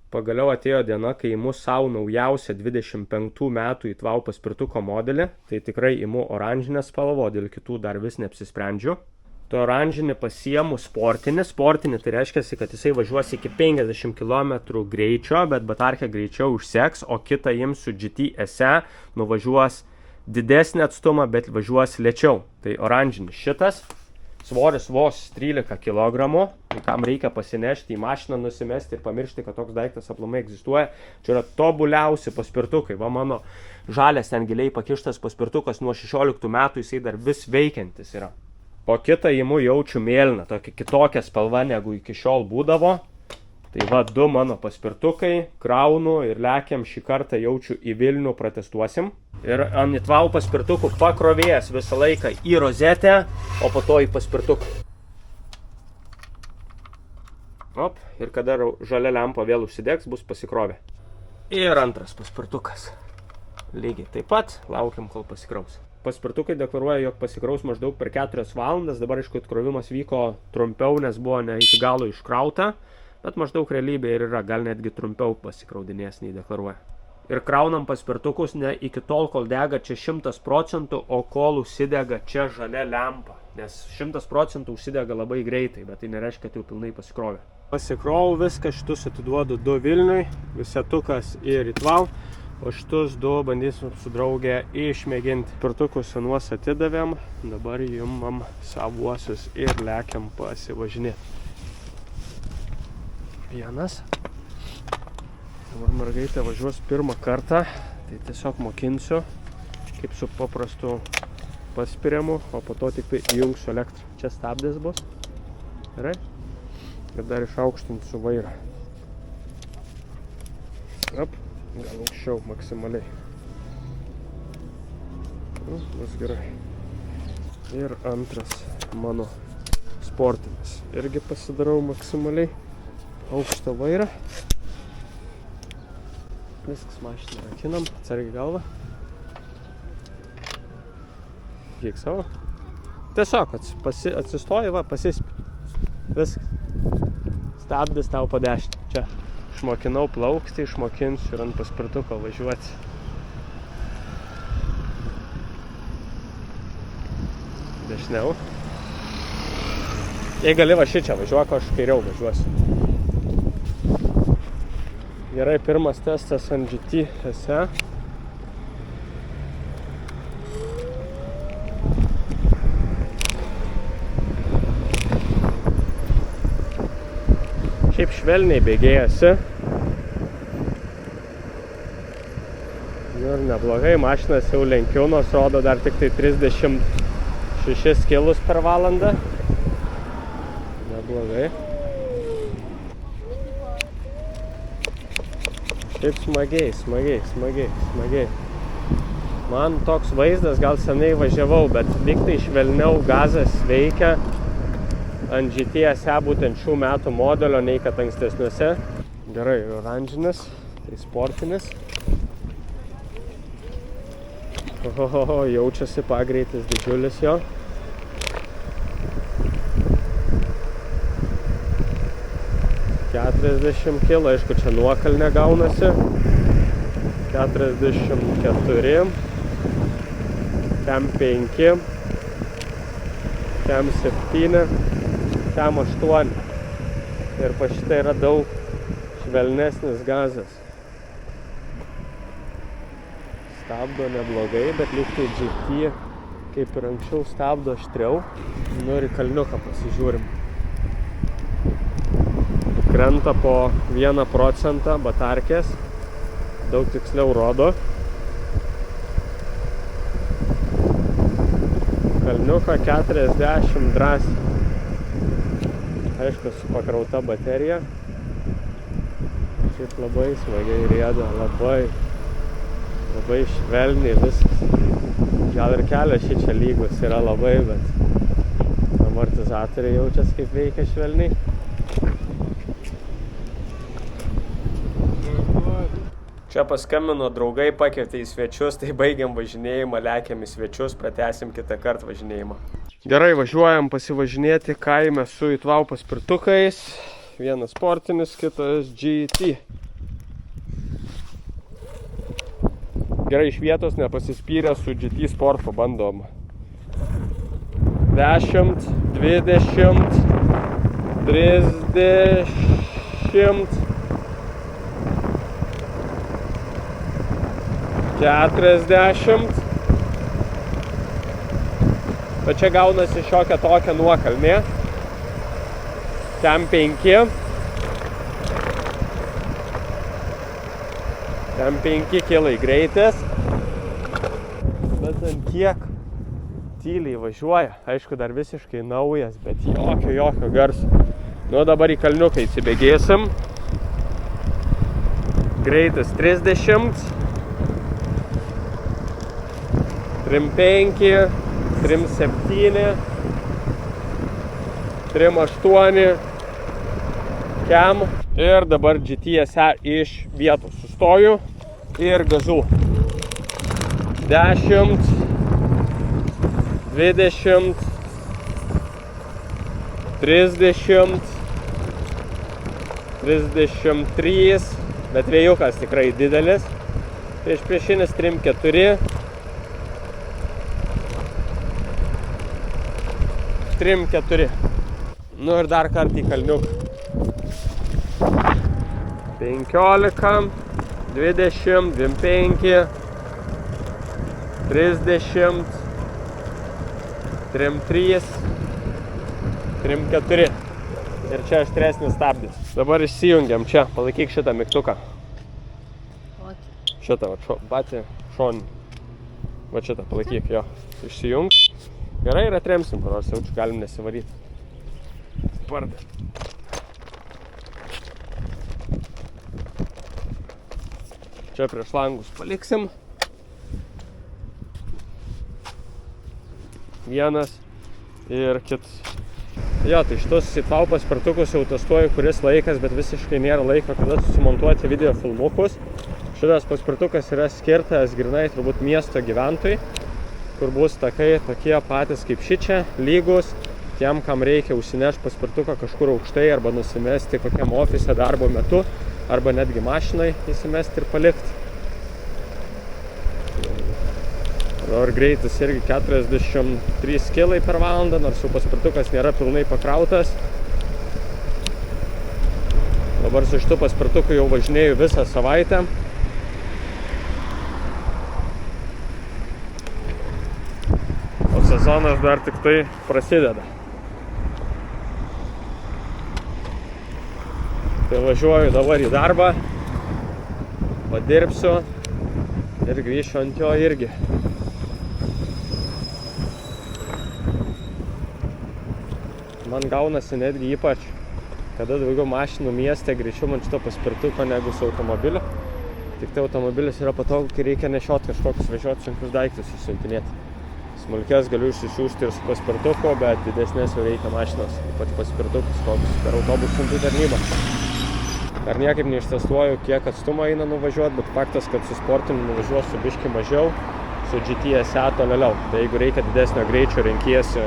Pagaliau atėjo diena, kai imu savo naujausią 25 metų ITVAU paspirtuko modelį. Tai tikrai imu oranžinę spalvą, o dėl kitų dar vis neapsisprendžiu. To oranžinį pasiemu sportinį. Sportinį tai reiškia, kad jisai važiuos iki 50 km greičio, bet batarkė greičiau užseks, o kitą imsiu GT SE, nuvažiuos didesnį atstumą, bet važiuos lėčiau. Tai oranžinis šitas. Svoris vos 13 kg, tai kam reikia pasinešti į mašiną, nusimesti ir pamiršti, kad toks daiktas aplamai egzistuoja. Čia yra tobuliausi paspirtukai. Va mano žalias ten giliai pakištas paspirtukas nuo 16 metų, jisai dar vis veikiantis yra. Po kitą imu jaučiu mėlyną, tokia kitokia spalva negu iki šiol būdavo. Tai va, du mano paspirtukai, kraunu ir lekiam šį kartą jaučiu į Vilnių pratestuosim. Ir ant ITVAU paspirtukų pakrovėjas visą laiką į rozetę, o po to į paspirtuką. Op, ir kada žalia lempa vėl užsidegs, bus pasikrovę. Ir antras paspirtukas. Lygiai taip pat, laukiam, kol pasikraus. Paspirtukai deklaruoja, jog pasikraus maždaug per 4 valandas. Dabar, aišku, atkrovimas vyko trumpiau, nes buvo ne iki galo iškrauta. Bet maždaug realybė ir yra, gal netgi trumpiau pasikraudinės nei deklaruoja. Ir kraunam paspirtukus ne iki tol, kol dega čia 100%, o kol užsidega čia žalia lempa. Nes 100% užsidega labai greitai, bet tai nereiškia, kad jau pilnai pasikrovė. Pasikrovau viską, šitus atiduodu 2 Vilniui, visetukas ir ITVAU, o šitus 2 bandysim su draugė išmėginti. Paspirtukus senuos atidavėm, dabar imam savuosius ir lekiam pasivažinėti. Vienas. Dabar mergaitė važiuos pirmą kartą, tai tiesiog mokinsiu, kaip su paprastu paspiriamu, o po to tik įjungsiu elektrą. Čia stabdis bus. Gerai? Ir dar išaukštinsiu vairą. Op, gal aukščiau maksimaliai. Bus gerai. Ir antras mano sportinis. Irgi pasidarau maksimaliai aukštą vairą. Viskas mašiną rakinam, atsargiai galvą. Kiek savo. Tiesiog atsistoji, va, pasispį. Viskas. Stabdis tau po 10. Čia išmokinau plaukti, išmokinsiu ir ant paspirtuko važiuoti. Dešiniau. Jei gali va šičia važiuok, aš kairiau važiuosiu. Gerai, pirmas testas ant GT SE. Šiaip švelniai bėgėjasi. Ir neblogai, mašinas jau lenkiu, nors rodo dar tik tai 36 kilus per valandą. Neblogai. Taip smagiai. Man toks vaizdas, gal seniai važiavau, bet lyg tai švelniau gazas veikia ant GT SE būtent šių metų modelio, nei kad ankstesniuose. Gerai, oranžinis, tai sportinis. Ohoho, jaučiasi pagreitis didžiulis jo. $40 kg, aišku, čia nuokalnė gaunasi. 44, tem 5, tem 7, tem 8. Ir pa šitą yra daug švelnesnis gazas. Stabdo neblogai, bet lyg tai GT, kaip ir anksčiau, stabdo aštriau. Nu ir į kalniuką pasižiūrim. Krenta po 1% batarkės, daug tiksliau rodo. Kalniuką 40 drąsiai. Aišku, su pakrauta baterija. Šiaip labai smagiai rieda, labai švelniai viskas. Gal ir kelias šičia lygus yra labai, bet amortizatoriai jaučias kaip veikia švelniai. Čia paskambino draugai, pakvietė į svečius, tai baigiam važinėjimą, lekiam į svečius, pratęsim kitą kartą važinėjimą. Gerai, važiuojam pasivažinėti kaime su ITVAU paspirtukais. Vienas sportinis, kitas GT. Gerai, iš vietos nepasispyrę su GT Sport pabandom. 10, 20, 30, 40. Bet čia gaunasi šiokia tokia nuokalnė. Ten 5. Ten 5 kilai greitis. Bet ant kiek tyliai važiuoja. Aišku, dar visiškai naujas, bet jokio garso. Nu, dabar į kalniuką įsibėgėsim. Greitis 30. 3.5. 3.7. 3.8. Kem. Ir dabar GTS iš vietos sustoju ir gazu. 10, 20, 30, 33, bet vėjukas tikrai didelis. Priešpriešinis 3.4. 3.4. Nu ir dar kartą į kalniuką. 15, 20, 25, 30, 3.3, 3.4. Ir čia aštresnis stabdis. Dabar išsijungiam čia, palaikyk šitą mygtuką. Šitą, patį šonį. Va šitą, palaikyk, jo. Išsijung. Gerai, ir atremsim, nors jaučiu, galim nesivaryti. Pardė. Čia prieš langus paliksim. Vienas ir kitas. Jo, tai šitus Tau paspirtukus jau testuoju kuris laikas, bet visiškai nėra laiko, kada susimontuoti video filmukus. Šitas paspirtukas yra skirtas grynai turbūt miesto gyventojai, kur bus takai tokie patys kaip šičia, lygus, tiem, kam reikia užsinešti paspirtuką kažkur aukštai arba nusimesti kokiam ofise darbo metu, arba netgi mašinai įsimesti ir palikti. Ir greitis irgi 43 km per valandą, nors jau paspirtukas nėra pilnai pakrautas. Dabar su šitu paspirtuku jau važinėju visą savaitę. O sezonas dar tik tai prasideda. Tai važiuoju dabar į darbą, padirbsiu ir grįšiu ant jo irgi. Man gaunasi netgi ypač, kada daugiau mašinų mieste greičiau man šito paspirtuko negu su automobiliu. Tik tai automobilis yra patogu, kai reikia nešioti kažkokius vežioti sunkius daiktus įsiuntinėti. Smulkės galiu išsiųsti ir su paspirtuko, bet didesnės jau reikia mašinos, ypač paspirtukus, kokius per autobusų siuntų tarnybą. Dar niekaip neištestuoju, kiek atstumą eina nuvažiuoti, bet faktas, kad su sportiniu nuvažiuosiu biškį mažiau, su GTS tolėliau. Tai jeigu reikia didesnio greičio, renkiesi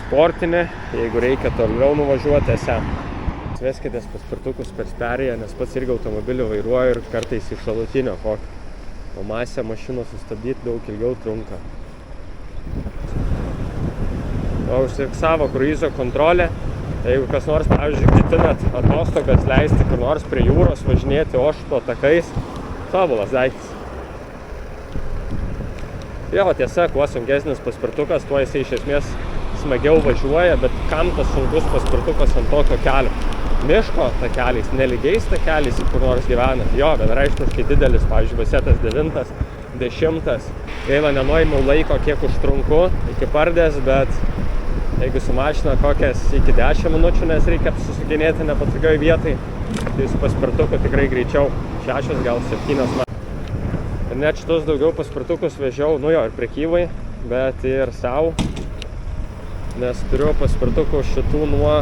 sportinį, jeigu reikia toliau nuvažiuoti, SM. Veskitės paspirtukus per perėją, nes pats irgi automobilį vairuoju ir kartais iš šalutinio kokio. O masę mašiną sustabdyti daug ilgiau trunka. O užsifiksavo kruizo kontrolė. Jeigu kas nors, pavyzdžiui, ketinat atostogas leisti kur nors prie jūros, važinėti ošto takais, tobulas daiktas. Jo, tiesa, kuo sunkesnis paspirtukas, tuo jisai iš esmės smagiau važiuoja, bet kam tas sunkus paspirtukas ant tokio kelio? Miško takeliais, nelygiais takeliais, kur nors gyvena. Jo, vienareikšmiškai didelis, pavyzdžiui, Vasetas 9, 10. Gaila, nenuėmiau laiko, kiek užtrunku iki Pardės, bet jeigu su mašina kokias iki 10 minučių, nes reikia susukinėti nepatogioj vietai, tai su paspirtuku tikrai greičiau 6, gal 7 mašinas. Ir net šitus daugiau paspirtukus vežiau, nu jo, ir prekybai, bet ir savo. Nes turiu paspirtukų šitų nuo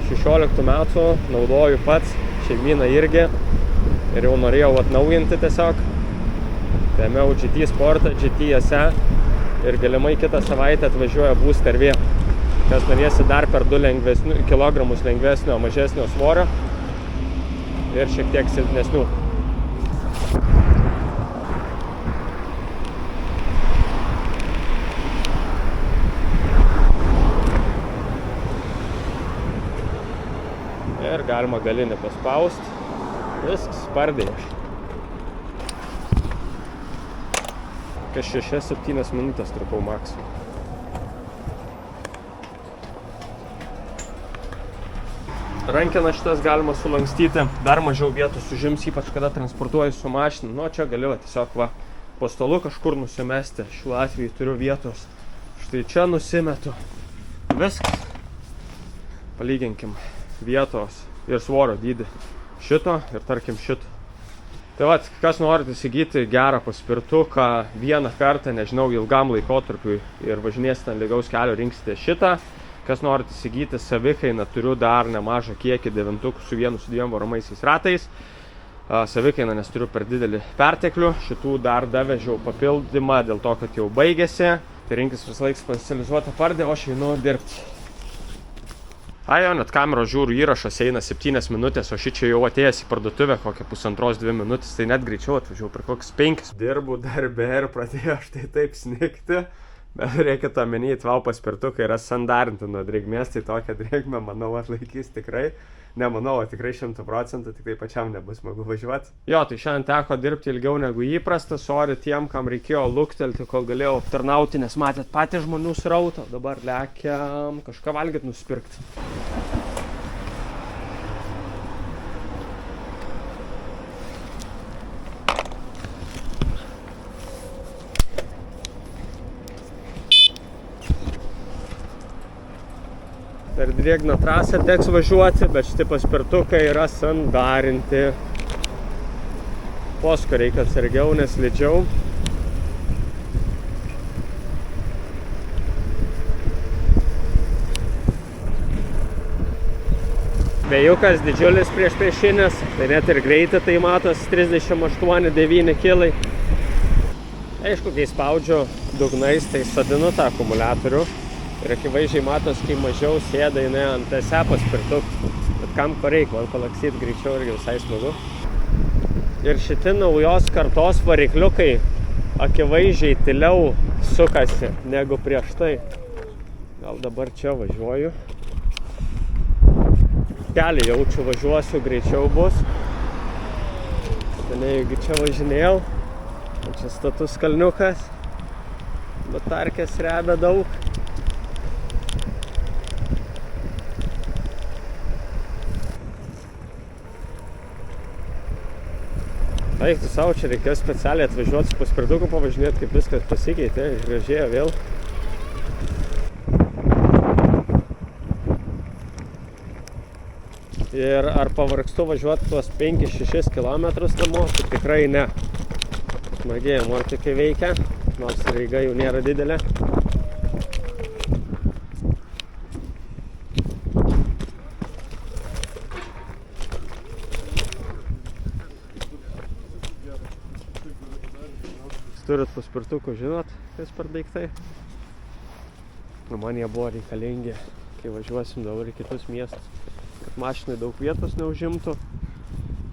16 metų, naudoju pats, šeimyną irgi ir jau norėjau atnaujinti tiesiog. Tai ėmiau GT Sportą, GTS ir galimai kitą savaitę atvažiuoja Booster V. Kas norėsi dar per 2 kilogramus lengvesnio, mažesnio svorio ir šiek tiek silpnesnių. Ir galima galinį paspausti. Viskas, pardėjo. Kas 6-7 minutės trukau maksimum. Rankeną šitas galima sulankstyti, dar mažiau vietos užims, ypač kada transportuoju su mašina. Nu, čia gali tiesiog po stalu kažkur nusimesti. Šiuo atveju turiu vietos. Štai čia nusimetu. Viskas. Palyginkim vietos ir svorio dydį. Šito ir tarkim šito. Tai kas norit įsigyti gerą paspirtuką vieną kartą, nežinau, ilgam laikotarpiui ir važinėsite ant lygaus kelio, rinksite šitą. Kas norit įsigyti savikainą, turiu dar nemažą kiekį 9-ukų su 1-2 varomaisiais ratais. Savikainą, nes turiu per didelį perteklių. Šitų dar davežiau papildymą dėl to, kad jau baigėsi. Tai rinkis visą laiką specializuotą pardę, o aš einu dirbti. Jo, net kameros žiūriu, įrašas eina 7 minutės, o šičia jau atėjęs į parduotuvę kokią 1,5-2 minutės, tai net greičiau atvažiavau per kokius 5. Dirbu darbe ir pradėjo štai taip snigti. Bet reikia to omeny, tvau paspirtukai yra sandarinti nuo drėgmės, tai tokią drėgmę, manau, atlaikys tikrai. Nemanau, tikrai 100%, tik tai pačiam nebus smagu važiuoti. Jo, tai šiandien teko dirbti ilgiau negu įprasta, sorry tiem, kam reikėjo luktelti, kol galėjau aptarnauti, nes matėt patį žmonių srautą, dabar lekiam kažką valgyt nusipirkti. Per drėgną trasą teks važiuoti, bet šitie paspirtukai yra sandarinti. Posko reikia atsargiau, nes slidžiau. Vėjukas didžiulis priešpriešinis, tai net ir greitį tai matos 38-9 kilai. Aišku, kai spaudžiu dugnais, tai sodinu tą akumuliatorių. Ir akivaizdžiai matos, kai mažiau sėda jinai ant SE paspirtukų. Bet kam ko reikia, man palaksyti greičiau irgi visai smagu. Ir šitie naujos kartos varikliukai akivaizdžiai tyliau sukasi negu prieš tai. Gal dabar čia važiuoju. Kelią jaučiu, važiuosiu, greičiau bus. Seniai, jeigu čia važinėjau, čia status kalniukas, bet tarkės rebia daug. Eiktų savo, čia reikėjo specialiai atvažiuoti su paspirtuku pavažinėti, kaip viskas pasikeitė, išgražėjo vėl. Ir ar pavargstu važiuoti tuos 5-6 km namo, tai tikrai ne. Smagiai mortikai veikia, nors reiga jau nėra didelė. Turit paspirtukų, žinot, kas per daiktai. Man jie buvo reikalingi, kai važiuosim dabar į kitus miestus. Kad mašinai daug vietos neužimtų,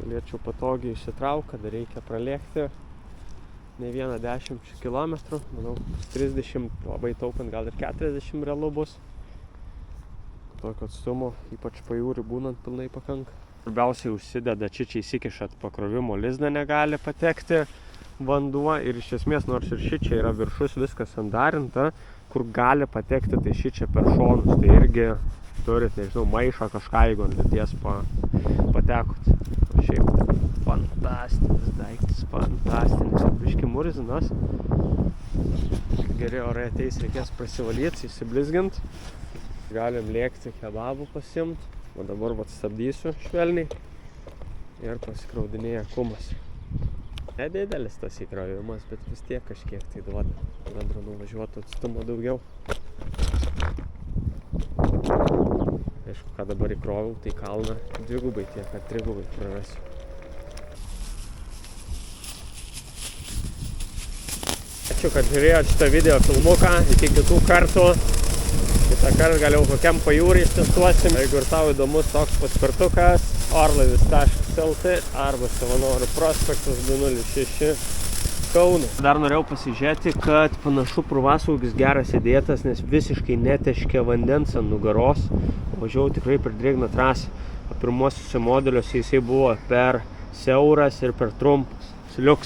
galėčiau patogiai išsitraukti, kada reikia pralėkti ne vieną 10 km, manau, 30, labai taupant gal ir 40 realu bus. Tokio atstumo, ypač pajūrį būnant, pilnai pakanka. Svarbiausiai užsideda, čia įsikišat pakrovimo lizdą negali patekti vanduo ir iš esmės, nors ir šičia yra viršus viskas sandarinta, kur gali patekti, tai šičia per šonus, tai irgi turit, nežinau, maišą kažką, jeigu ant lities patekot. O šiaip fantastinis daiktas, fantastinis, biški murzinas. Geri orai ateis, reikės prasivalyti, įsiblizgint. Galim lėkti kebabų pasiimt, o dabar stabdysiu švelniai ir pasikraudinėja kumas. Nedidelis tas įkrovimas, bet vis tiek kažkiek tai duoda. Bendro nuvažiuotų atstumo daugiau. Aišku, ką dabar įkroviau, tai kalną dvigubai tiek, kad trigubai prarasiu. Ačiū, kad žiūrėjot šitą video filmuką. Iki kitų kartų. Kitą kartą gal jau kokiam pajūrį testuosim. Jeigu ir tau įdomus toks paspirtukas, orlaivis.lt arba Savanorių prospektas 206 Kaunas. Dar norėjau pasižiūrėti, kad panašu purvasaugis geras įdėtas, nes visiškai neteškia vandens ant nugaros. Važiavau tikrai per drėgną trasą. o pirmuosiuose modeliuose jisai buvo per siauras ir per trumpas. Liuks.